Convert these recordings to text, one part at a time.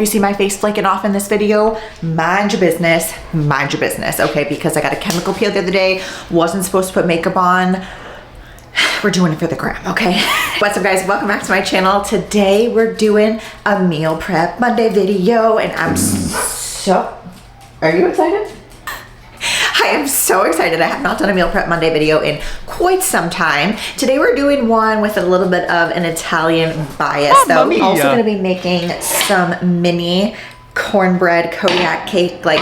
if you see my face flaking off in this video, mind your business, okay? Because I got a chemical peel the other day, wasn't supposed to put makeup on. We're doing it for the gram, okay? What's up guys, welcome back to my channel. Today we're doing a meal prep Monday video and I'm are you excited? I am so excited. I have not done a meal prep Monday video in quite some time. Today we're doing one with a little bit of an Italian bias. So I'm also gonna be making some mini cornbread Kodiak cake, like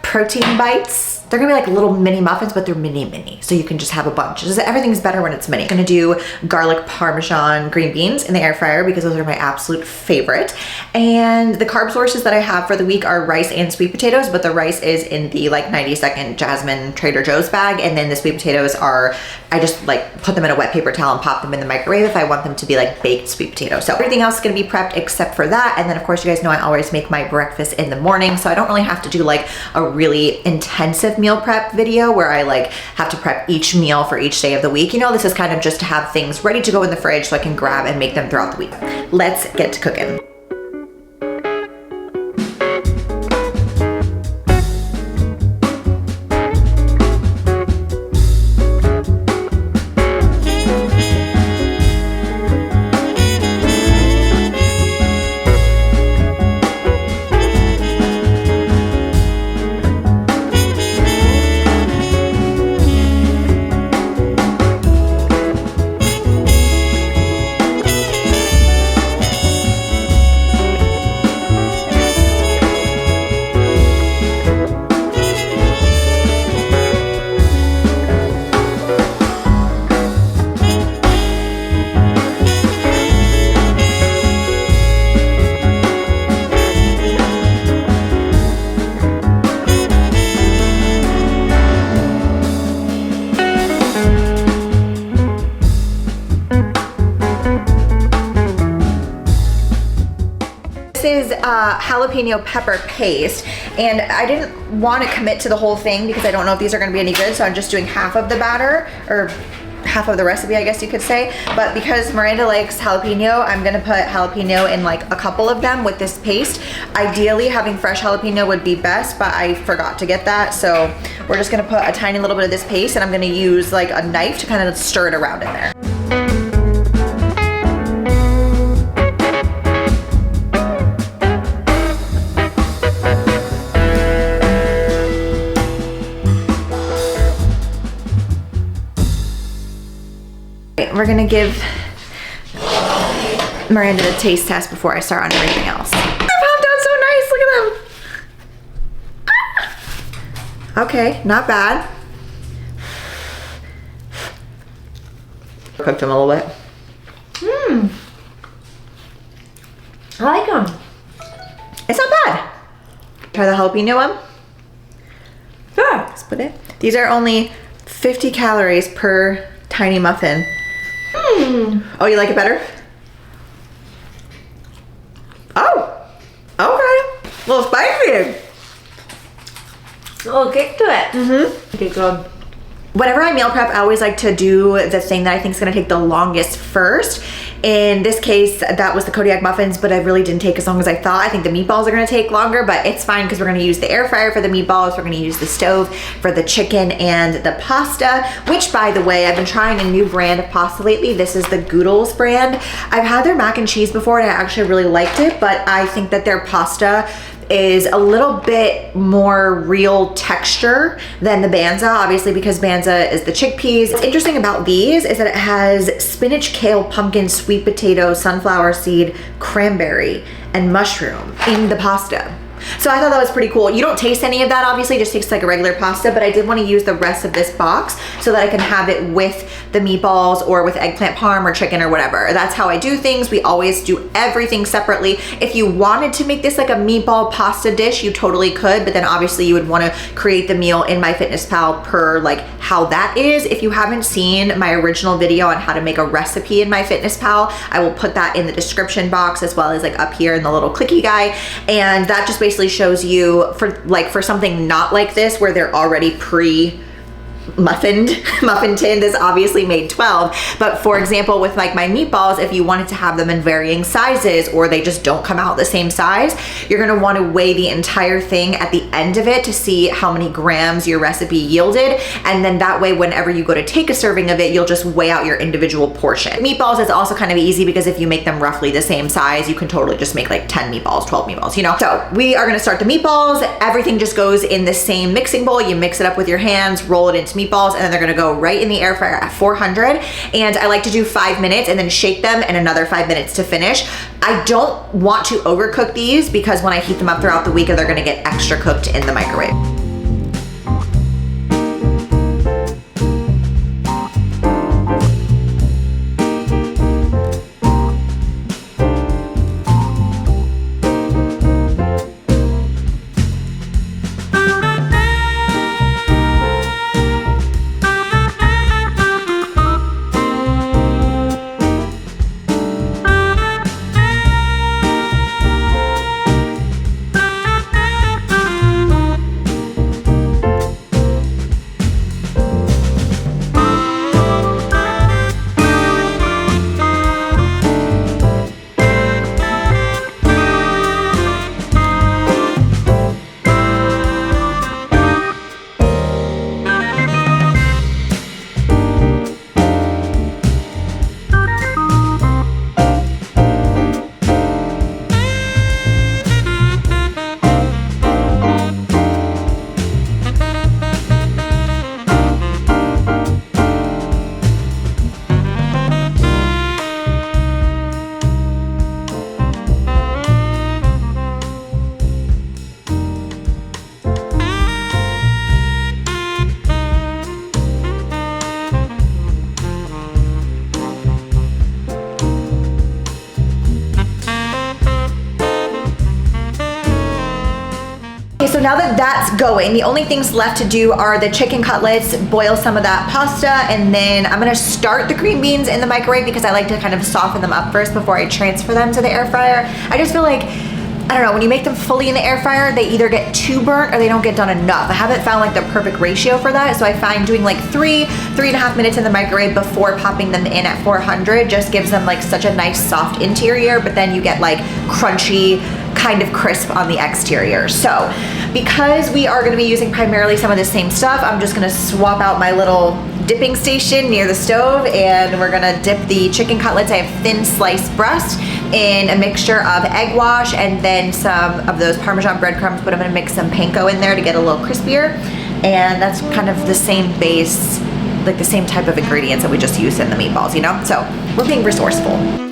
protein bites. They're gonna be like little mini muffins, but they're mini. So you can just have a bunch. Everything's better when it's mini. I'm gonna do garlic parmesan green beans in the air fryer because those are my absolute favorite. And the carb sources that I have for the week are rice and sweet potatoes, but the rice is in the like 90-second Jasmine Trader Joe's bag. And then the sweet potatoes are, I just like put them in a wet paper towel and pop them in the microwave if I want them to be like baked sweet potatoes. So everything else is gonna be prepped except for that. And then of course you guys know I always make my breakfast in the morning. So I don't really have to do like a really intensive meal prep video where I like have to prep each meal for each day of the week. You know, this is kind of just to have things ready to go in the fridge so I can grab and make them throughout the week. Let's get to cooking. This is jalapeno pepper paste, and I didn't want to commit to the whole thing because I don't know if these are going to be any good, so I'm just doing half of the batter, or half of the recipe I guess you could say. But because Miranda likes jalapeno, I'm going to put jalapeno in like a couple of them with this paste. Ideally having fresh jalapeno would be best, but I forgot to get that, so we're just going to put a tiny little bit of this paste and I'm going to use like a knife to kind of stir it around in there. We're gonna give Miranda the taste test before I start on everything else. They popped out so nice, look at them. Okay, not bad. Cooked them a little bit. I like them. It's not bad. Try the jalapeno one. Yeah. Split it. These are only 50 calories per tiny muffin. Oh, you like it better? Oh, okay. A little spicy. A little kick to it. Okay, good. Whenever I meal prep, I always like to do the thing that I think is gonna take the longest first. In this case, that was the Kodiak muffins, but I really didn't take as long as I thought. I think the meatballs are gonna take longer, but it's fine because we're gonna use the air fryer for the meatballs, we're gonna use the stove for the chicken and the pasta, which by the way, I've been trying a new brand of pasta lately. This is the Goodles brand. I've had their mac and cheese before and I actually really liked it, but I think that their pasta is a little bit more real texture than the Banza, obviously because Banza is the chickpeas. What's interesting about these is that it has spinach, kale, pumpkin, sweet potato, sunflower seed, cranberry, and mushroom in the pasta. So I thought that was pretty cool. You don't taste any of that, obviously, it just tastes like a regular pasta, but I did want to use the rest of this box so that I can have it with the meatballs or with eggplant parm or chicken or whatever. That's how I do things. We always do everything separately. If you wanted to make this like a meatball pasta dish, you totally could, but then obviously you would want to create the meal in MyFitnessPal per like how that is. If you haven't seen my original video on how to make a recipe in MyFitnessPal, I will put that in the description box as well as like up here in the little clicky guy. And that just basically shows you for something not like this where they're already muffin tin. This obviously made 12, but for example, with like my meatballs, if you wanted to have them in varying sizes or they just don't come out the same size, you're gonna want to weigh the entire thing at the end of it to see how many grams your recipe yielded, and then that way whenever you go to take a serving of it, you'll just weigh out your individual portion. Meatballs is also kind of easy because if you make them roughly the same size, you can totally just make like 10 meatballs, 12 meatballs, you know? So we are gonna start the meatballs. Everything just goes in the same mixing bowl. You mix it up with your hands, roll it into meatballs, and then they're gonna go right in the air fryer at 400. And I like to do 5 minutes and then shake them and another 5 minutes to finish. I don't want to overcook these because when I heat them up throughout the week, they're gonna get extra cooked in the microwave. So now that that's going, the only things left to do are the chicken cutlets, boil some of that pasta, and then I'm gonna start the green beans in the microwave because I like to kind of soften them up first before I transfer them to the air fryer. I just feel like, I don't know, when you make them fully in the air fryer, they either get too burnt or they don't get done enough. I haven't found like the perfect ratio for that, so I find doing like 3.5 minutes in the microwave before popping them in at 400 just gives them like such a nice soft interior, but then you get like crunchy, kind of crisp on the exterior. So because we are gonna be using primarily some of the same stuff, I'm just gonna swap out my little dipping station near the stove, and we're gonna dip the chicken cutlets. I have thin sliced breast in a mixture of egg wash and then some of those Parmesan breadcrumbs, but I'm gonna mix some panko in there to get a little crispier. And that's kind of the same base, like the same type of ingredients that we just used in the meatballs, you know? So we're being resourceful.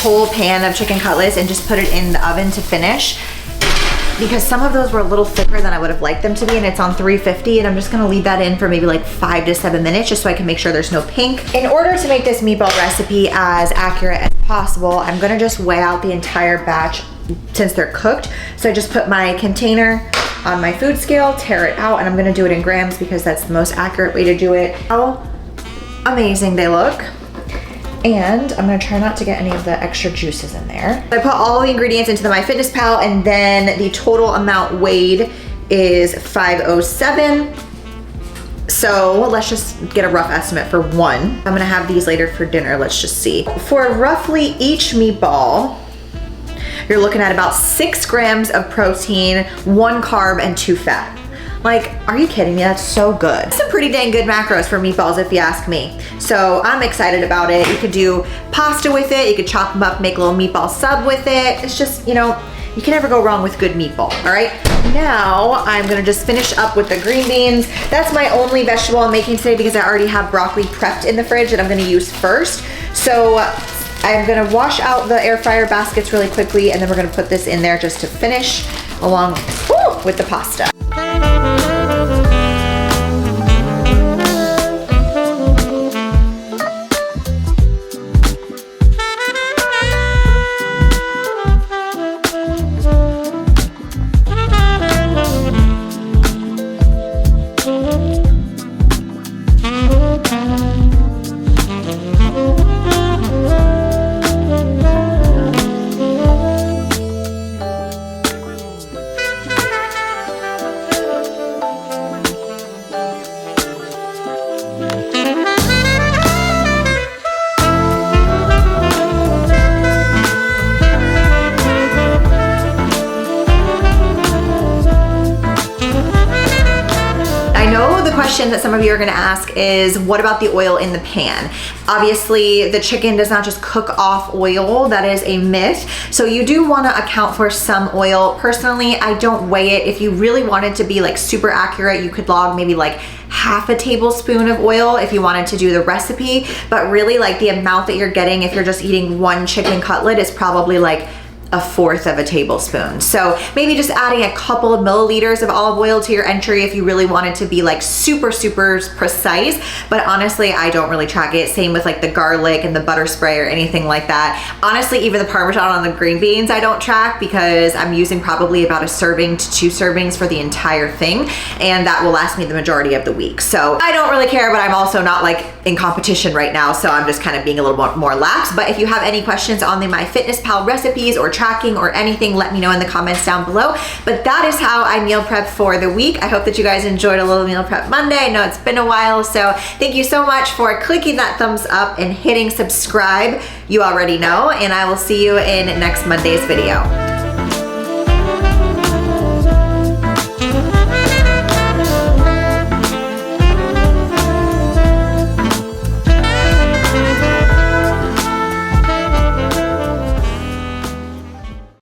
Whole pan of chicken cutlets and just put it in the oven to finish, because some of those were a little thicker than I would have liked them to be, and it's on 350, and I'm just gonna leave that in for maybe like 5 to 7 minutes just so I can make sure there's no pink. In order to make this meatball recipe as accurate as possible, I'm gonna just weigh out the entire batch since they're cooked. So I just put my container on my food scale, tear it out, and I'm gonna do it in grams because that's the most accurate way to do it. How amazing they look. And I'm gonna try not to get any of the extra juices in there. I put all the ingredients into the MyFitnessPal, and then the total amount weighed is 507. So let's just get a rough estimate for one. I'm gonna have these later for dinner, let's just see. For roughly each meatball, you're looking at about 6 grams of protein, 1 carb, and 2 fat. Like, are you kidding me? That's so good. Some pretty dang good macros for meatballs if you ask me. So I'm excited about it. You could do pasta with it. You could chop them up, make a little meatball sub with it. It's just, you know, you can never go wrong with good meatball, all right? Now, I'm gonna just finish up with the green beans. That's my only vegetable I'm making today because I already have broccoli prepped in the fridge that I'm gonna use first. So I'm gonna wash out the air fryer baskets really quickly, and then we're gonna put this in there just to finish along with the pasta. Question that some of you are gonna ask is, what about the oil in the pan? Obviously, the chicken does not just cook off oil. That is a myth. So you do wanna account for some oil. Personally, I don't weigh it. If you really wanted to be like super accurate, you could log maybe like half a tablespoon of oil if you wanted to do the recipe. But really, like, the amount that you're getting if you're just eating 1 chicken cutlet is probably like 1/4 of a tablespoon. So maybe just adding a couple of milliliters of olive oil to your entry if you really wanted to be like super precise. But honestly, I don't really track it. Same with like the garlic and the butter spray or anything like that. Honestly, even the Parmesan on the green beans, I don't track because I'm using probably about 1 serving to 2 servings for the entire thing. And that will last me the majority of the week. So I don't really care, but I'm also not like in competition right now. So I'm just kind of being a little more lax. But if you have any questions on the MyFitnessPal recipes or tracking or anything, let me know in the comments down below. But that is how I meal prep for the week. I hope that you guys enjoyed a little meal prep Monday. I know it's been a while, so thank you so much for clicking that thumbs up and hitting subscribe. You already know, and I will see you in next Monday's video.